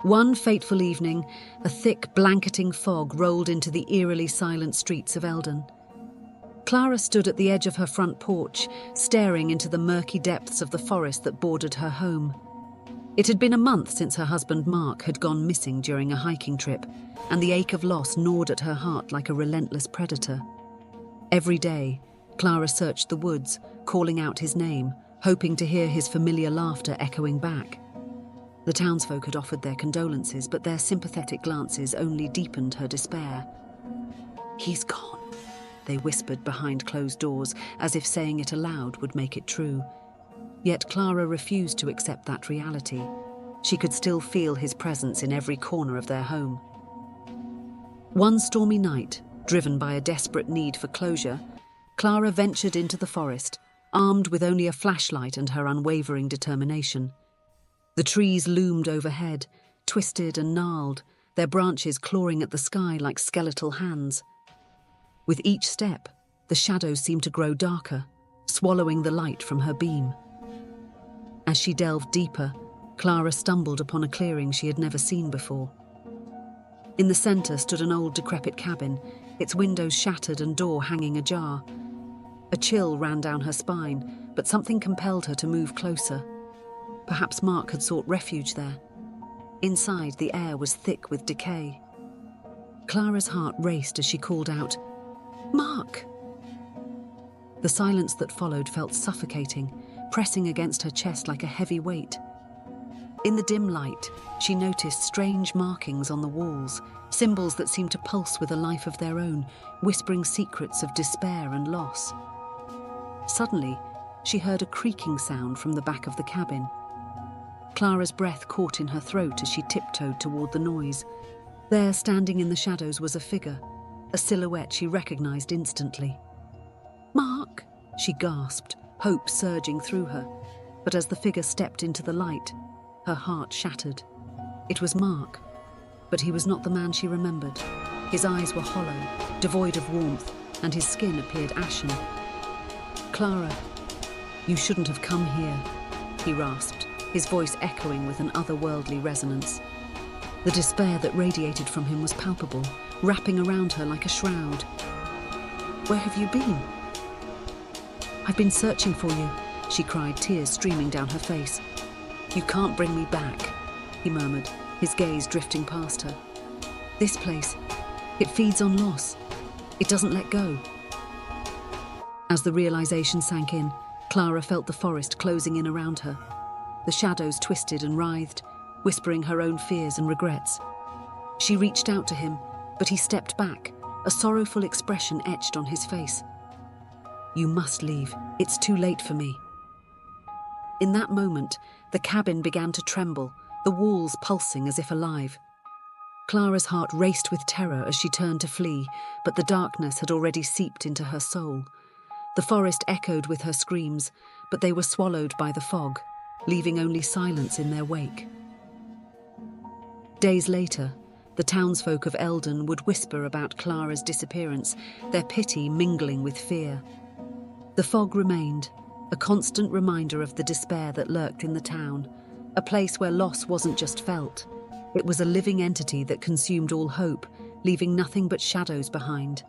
One fateful evening, a thick, blanketing fog rolled into the eerily silent streets of Eldon. Clara stood at the edge of her front porch, staring into the murky depths of the forest that bordered her home. It had been a month since her husband Mark had gone missing during a hiking trip, and the ache of loss gnawed at her heart like a relentless predator. Every day, Clara searched the woods, calling out his name, hoping to hear his familiar laughter echoing back. The townsfolk had offered their condolences, but their sympathetic glances only deepened her despair. "He's gone," they whispered behind closed doors, as if saying it aloud would make it true. Yet Clara refused to accept that reality. She could still feel his presence in every corner of their home. One stormy night, driven by a desperate need for closure, Clara ventured into the forest, armed with only a flashlight and her unwavering determination. The trees loomed overhead, twisted and gnarled, their branches clawing at the sky like skeletal hands. With each step, the shadows seemed to grow darker, swallowing the light from her beam. As she delved deeper, Clara stumbled upon a clearing she had never seen before. In the center stood an old decrepit cabin, its windows shattered and door hanging ajar. A chill ran down her spine, but something compelled her to move closer. Perhaps Mark had sought refuge there. Inside, the air was thick with decay. Clara's heart raced as she called out, "Mark!" The silence that followed felt suffocating, pressing against her chest like a heavy weight. In the dim light, she noticed strange markings on the walls, symbols that seemed to pulse with a life of their own, whispering secrets of despair and loss. Suddenly, she heard a creaking sound from the back of the cabin. Clara's breath caught in her throat as she tiptoed toward the noise. There, standing in the shadows, was a figure, a silhouette she recognized instantly. "Mark!" she gasped, hope surging through her. But as the figure stepped into the light, her heart shattered. It was Mark, but he was not the man she remembered. His eyes were hollow, devoid of warmth, and his skin appeared ashen. "Clara, you shouldn't have come here," he rasped, his voice echoing with an otherworldly resonance. The despair that radiated from him was palpable, wrapping around her like a shroud. "Where have you been?" "I've been searching for you," she cried, tears streaming down her face. "You can't bring me back," he murmured, his gaze drifting past her. "This place, it feeds on loss. It doesn't let go." As the realization sank in, Clara felt the forest closing in around her. The shadows twisted and writhed, whispering her own fears and regrets. She reached out to him, but he stepped back, a sorrowful expression etched on his face. "You must leave. It's too late for me." In that moment, the cabin began to tremble, the walls pulsing as if alive. Clara's heart raced with terror as she turned to flee, but the darkness had already seeped into her soul. The forest echoed with her screams, but they were swallowed by the fog, leaving only silence in their wake. Days later, the townsfolk of Eldon would whisper about Clara's disappearance, their pity mingling with fear. The fog remained, a constant reminder of the despair that lurked in the town, a place where loss wasn't just felt. It was a living entity that consumed all hope, leaving nothing but shadows behind.